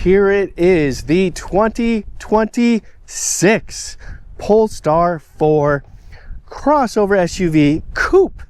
here it is, the 2026 Polestar 4 crossover SUV coupe.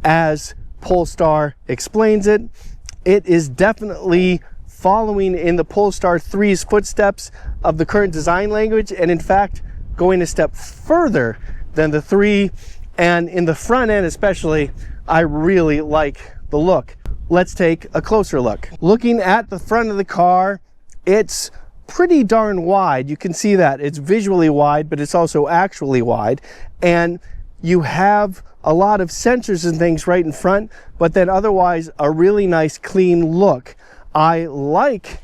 As Polestar explains it, it is definitely following in the Polestar 3's footsteps of the current design language, and in fact going a step further than the 3. And in the front end especially, I really like the look. Let's take a closer look. Looking at the front of the car, it's pretty darn wide. You can see that it's visually wide, but it's also actually wide. And you have a lot of sensors and things right in front, but then otherwise a really nice clean look. I like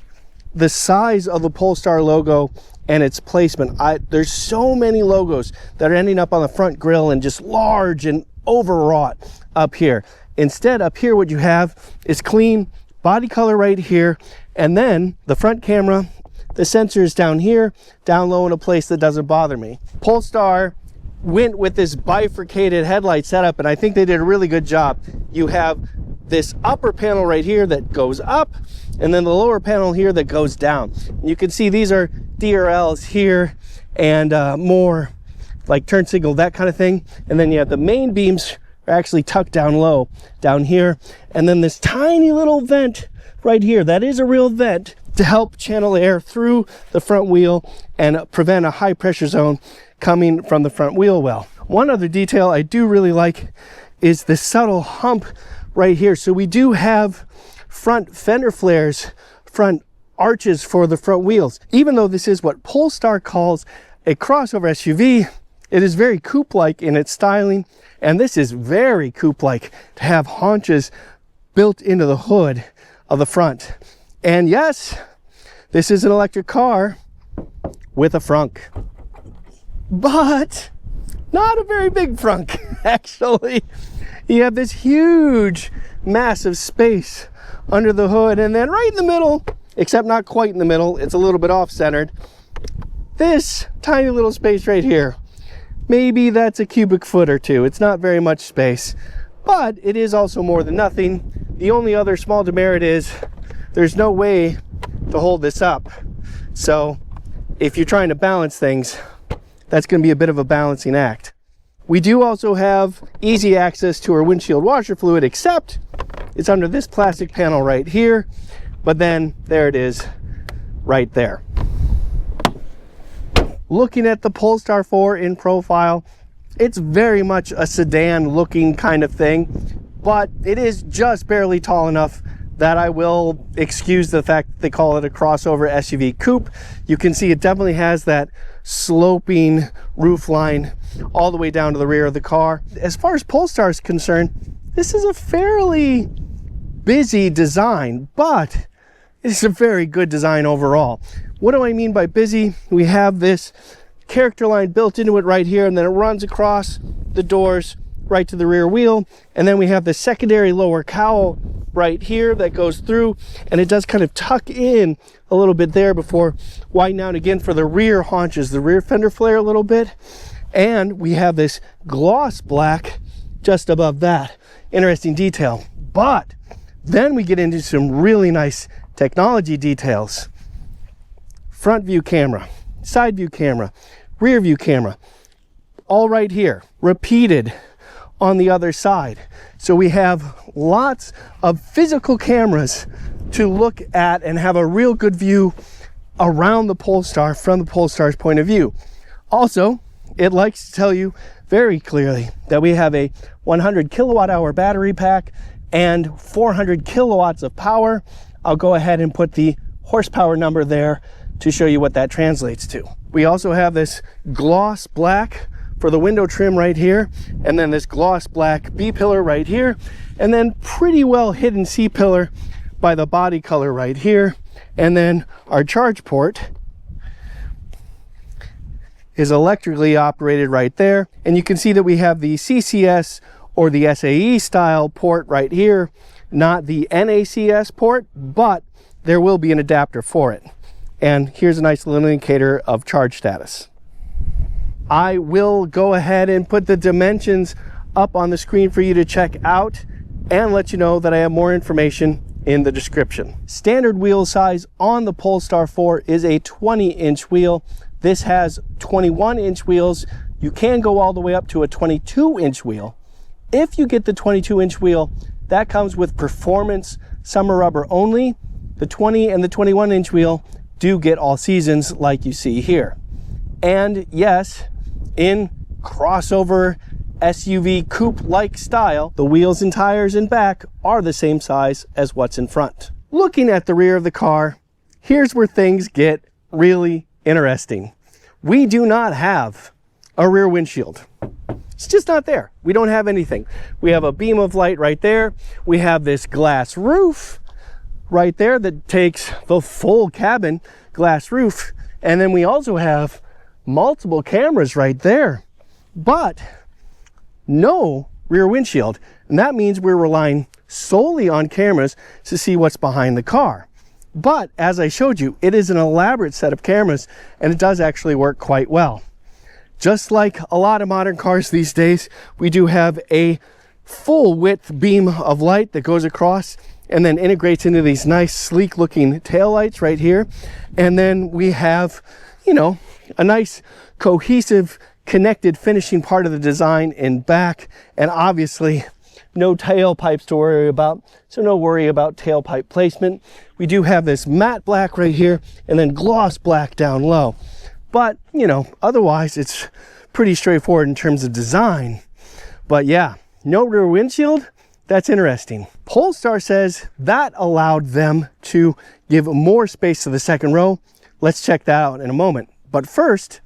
the size of the Polestar logo and its placement. There's so many logos that are ending up on the front grille and just large and overwrought up here. Instead, up here what you have is clean body color right here, and then the front camera, the sensors down here, down low in a place that doesn't bother me. Polestar went with this bifurcated headlight setup, and I think they did a really good job. You have this upper panel right here that goes up, and then the lower panel here that goes down. You can see these are DRLs here, and more like turn signal, that kind of thing. And then you have the main beams are actually tucked down low down here, and then this tiny little vent right here, that is a real vent to help channel air through the front wheel and prevent a high pressure zone coming from the front wheel well. One other detail I do really like is the subtle hump right here. So we do have front fender flares, front arches for the front wheels. Even though this is what Polestar calls a crossover SUV, it is very coupe-like in its styling, and this is very coupe-like to have haunches built into the hood of the front. And yes, this is an electric car with a frunk, but not a very big frunk, actually. You have this huge, massive space under the hood, and then right in the middle, except not quite in the middle, it's a little bit off-centered, this tiny little space right here. Maybe that's a cubic foot or two. It's not very much space, but it is also more than nothing. The only other small demerit is there's no way to hold this up. So if you're trying to balance things, that's going to be a bit of a balancing act. We do also have easy access to our windshield washer fluid, except it's under this plastic panel right here, but then there it is right there. Looking at the Polestar 4 in profile, it's very much a sedan looking kind of thing, but it is just barely tall enough that I will excuse the fact that they call it a crossover SUV coupe. You can see it definitely has that sloping roof line all the way down to the rear of the car. As far as Polestar is concerned, this is a fairly busy design, but it's a very good design overall. What do I mean by busy? We have this character line built into it right here, and then it runs across the doors right to the rear wheel, and then we have the secondary lower cowl right here that goes through, and it does kind of tuck in a little bit there before widening out again for the rear haunches, the rear fender flare a little bit. And we have this gloss black just above that. Interesting detail. But then we get into some really nice technology details. Front view camera, side view camera, rear view camera, all right here, repeated on the other side. So we have lots of physical cameras to look at and have a real good view around the Polestar from the Polestar's point of view. Also, it likes to tell you very clearly that we have a 100 kilowatt hour battery pack and 400 kilowatts of power. I'll go ahead and put the horsepower number there to show you what that translates to. We also have this gloss black for the window trim right here, and then this gloss black B-pillar right here, and then pretty well hidden C-pillar by the body color right here. And then our charge port is electrically operated right there, and you can see that we have the CCS or the SAE style port right here, not the NACS port, but there will be an adapter for it. And here's a nice little indicator of charge status. I will go ahead and put the dimensions up on the screen for you to check out and let you know that I have more information in the description. Standard wheel size on the Polestar 4 is a 20-inch wheel. This has 21-inch wheels. You can go all the way up to a 22-inch wheel. If you get the 22-inch wheel, that comes with performance summer rubber only. The 20 and the 21-inch wheel do get all seasons like you see here. And yes, in crossover SUV coupe-like style, the wheels and tires in back are the same size as what's in front. Looking at the rear of the car, here's where things get really interesting. We do not have a rear windshield. It's just not there. We don't have anything. We have a beam of light right there. We have this glass roof right there that takes the full cabin glass roof. And then we also have multiple cameras right there, but no rear windshield. And that means we're relying solely on cameras to see what's behind the car. But as I showed you, it is an elaborate set of cameras, and it does actually work quite well. Just like a lot of modern cars these days, we do have a full width beam of light that goes across and then integrates into these nice sleek looking taillights right here. And then we have, you know, a nice cohesive connected finishing part of the design in back, and obviously no tailpipes to worry about, so no worry about tailpipe placement. We do have this matte black right here and then gloss black down low. But, you know, otherwise it's pretty straightforward in terms of design. But yeah, no rear windshield, that's interesting. Polestar says that allowed them to give more space to the second row. Let's check that out in a moment. But first,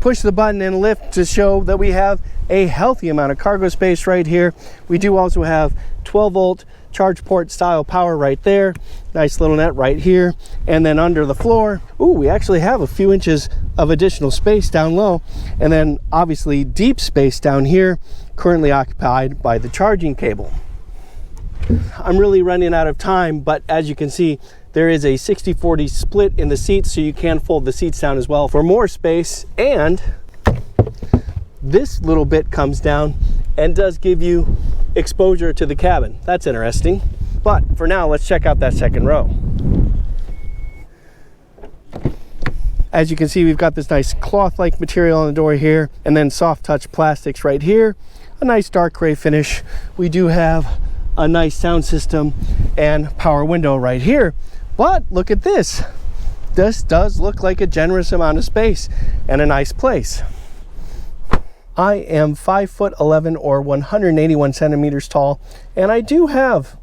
push the button and lift to show that we have a healthy amount of cargo space right here. We do also have 12-volt charge port style power right there. Nice little net right here. And then under the floor, ooh, we actually have a few inches of additional space down low. And then obviously deep space down here, currently occupied by the charging cable. I'm really running out of time, but as you can see, there is a 60-40 split in the seats, so you can fold the seats down as well for more space. And this little bit comes down and does give you exposure to the cabin. That's interesting. But for now, let's check out that second row. As you can see, we've got this nice cloth-like material on the door here, and then soft touch plastics right here. A nice dark gray finish. We do have a nice sound system and power window right here. But look at this. This does look like a generous amount of space and a nice place. I am 5'11" or 181 centimeters tall, and I do have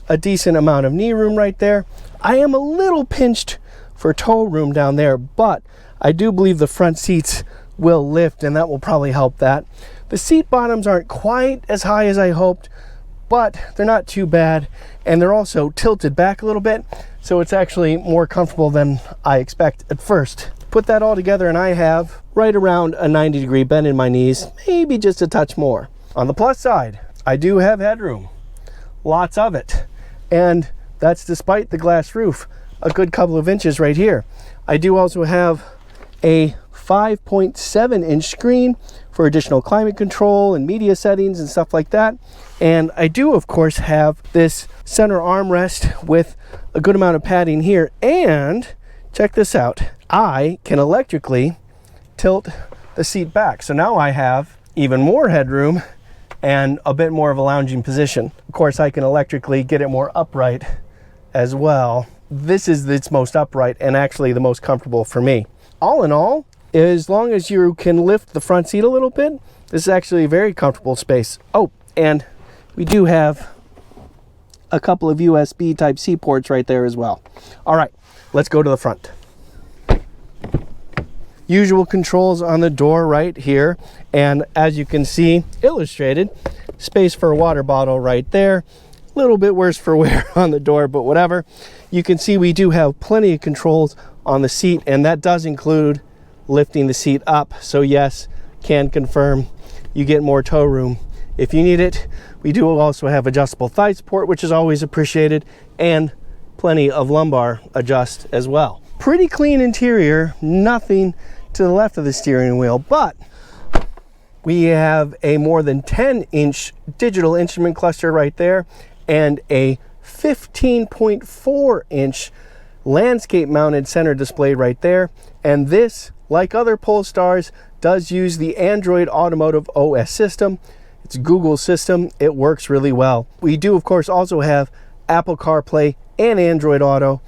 a decent amount of knee room right there. I am a little pinched for toe room down there, but I do believe the front seats will lift, and that will probably help that. The seat bottoms aren't quite as high as I hoped, but they're not too bad, and they're also tilted back a little bit, so it's actually more comfortable than I expect at first. Put that all together and I have right around a 90-degree bend in my knees, maybe just a touch more. On the plus side, I do have headroom, lots of it, and that's despite the glass roof, a good couple of inches right here. I do also have a 5.7-inch screen for additional climate control and media settings and stuff like that. And I do, of course, have this center armrest with a good amount of padding here. And check this out. I can electrically tilt the seat back. So now I have even more headroom and a bit more of a lounging position. Of course, I can electrically get it more upright as well. This is its most upright and actually the most comfortable for me. All in all, as long as you can lift the front seat a little bit, this is actually a very comfortable space. Oh, and we do have a couple of USB Type-C ports right there as well. All right, let's go to the front. Usual controls on the door right here, and as you can see illustrated, space for a water bottle right there. A little bit worse for wear on the door, but whatever. You can see we do have plenty of controls on the seat, and that does include lifting the seat up. So yes, can confirm you get more toe room if you need it. We do also have adjustable thigh support, which is always appreciated, and plenty of lumbar adjust as well. Pretty clean interior, nothing to the left of the steering wheel, but We have a more than 10-inch digital instrument cluster right there, and a 15.4-inch landscape mounted center display right there. And this, like other Polestars, does use the Android Automotive OS system. It's Google's system. It works really well. We do, of course, also have Apple CarPlay and Android Auto.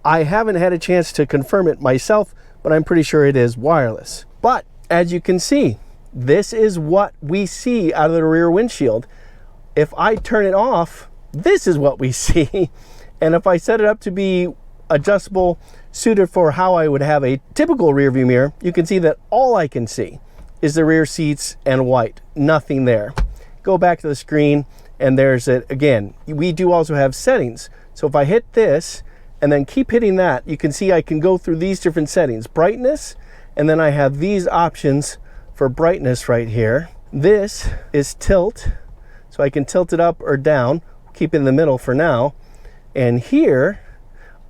I haven't had a chance to confirm it myself, but I'm pretty sure it is wireless. But as you can see, this is what we see out of the rear windshield. If I turn it off, this is what we see. And if I set it up to be adjustable, suited for how I would have a typical rear view mirror, you can see that all I can see is the rear seats and white, nothing there. Go back to the screen and there's it again. We do also have settings. So if I hit this and then keep hitting that, you can see I can go through these different settings. Brightness, and then I have these options for brightness right here. This is tilt, so I can tilt it up or down, keep it in the middle for now. And here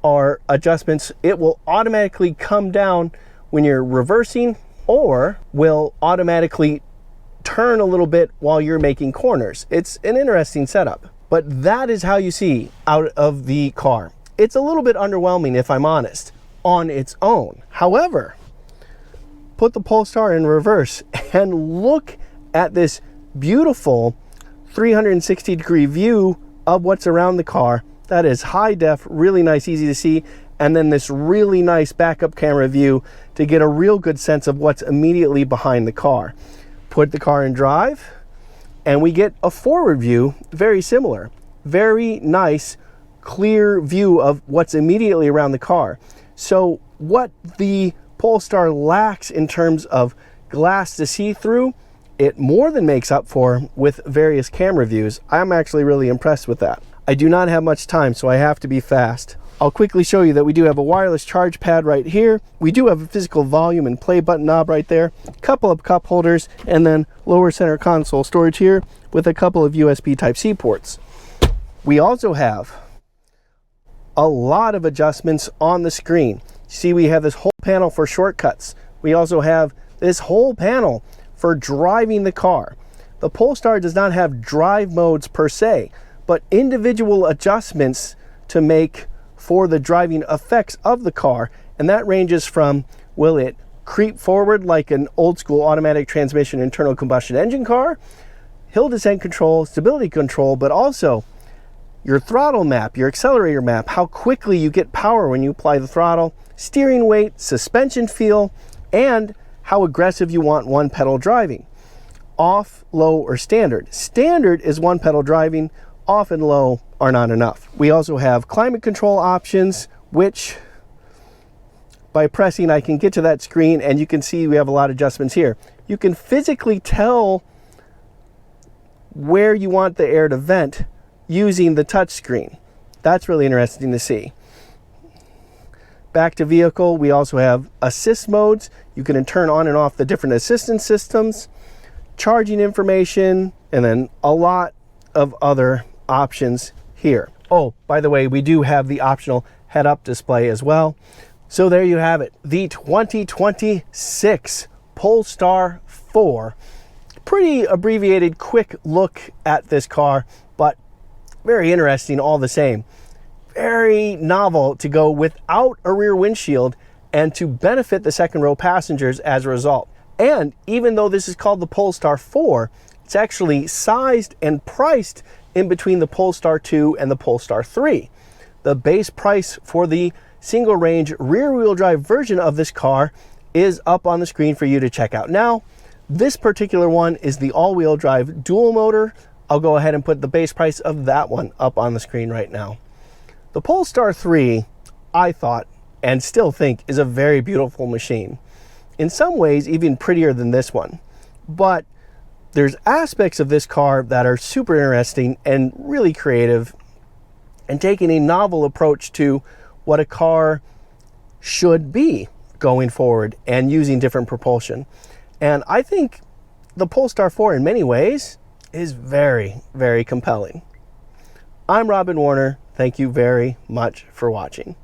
are adjustments. It will automatically come down when you're reversing, or will automatically turn a little bit while you're making corners. It's an interesting setup, but that is how you see out of the car. It's a little bit underwhelming, if I'm honest, on its own. However, put the Polestar in reverse and look at this beautiful 360-degree view of what's around the car. That is high def, really nice, easy to see. And then this really nice backup camera view to get a real good sense of what's immediately behind the car. Put the car in drive and we get a forward view, very similar. Very nice, clear view of what's immediately around the car. So what the Polestar lacks in terms of glass to see through, it more than makes up for with various camera views. I'm actually really impressed with that. I do not have much time, so I have to be fast. I'll quickly show you that we do have a wireless charge pad right here. We do have a physical volume and play button knob right there, a couple of cup holders, and then lower center console storage here with a couple of USB Type-C ports. We also have a lot of adjustments on the screen. See, we have this whole panel for shortcuts. We also have this whole panel for driving the car. The Polestar does not have drive modes per se, but individual adjustments to make for the driving effects of the car. And that ranges from, will it creep forward like an old school automatic transmission internal combustion engine car, hill descent control, stability control, but also your throttle map, your accelerator map, how quickly you get power when you apply the throttle, steering weight, suspension feel, and how aggressive you want one pedal driving. Off, low, or standard. Standard is one pedal driving, off and low are not enough. We also have climate control options, which by pressing I can get to that screen and you can see we have a lot of adjustments here. You can physically tell where you want the air to vent using the touch screen. That's really interesting to see. Back to vehicle, we also have assist modes. You can turn on and off the different assistance systems, charging information, and then a lot of other options here. Oh, by the way, we do have the optional head-up display as well. So there you have it, the 2026 Polestar 4. Pretty abbreviated, quick look at this car, but very interesting all the same. Very novel to go without a rear windshield and to benefit the second row passengers as a result. And even though this is called the Polestar 4, it's actually sized and priced in between the Polestar 2 and the Polestar 3. The base price for the single range rear wheel drive version of this car is up on the screen for you to check out now. This particular one is the all-wheel drive dual motor. I'll go ahead and put the base price of that one up on the screen right now. The Polestar 3, I thought and still think, is a very beautiful machine. In some ways, even prettier than this one. But there's aspects of this car that are super interesting and really creative and taking a novel approach to what a car should be going forward and using different propulsion. And I think the Polestar 4 in many ways is very, very compelling. I'm Robin Warner. Thank you very much for watching.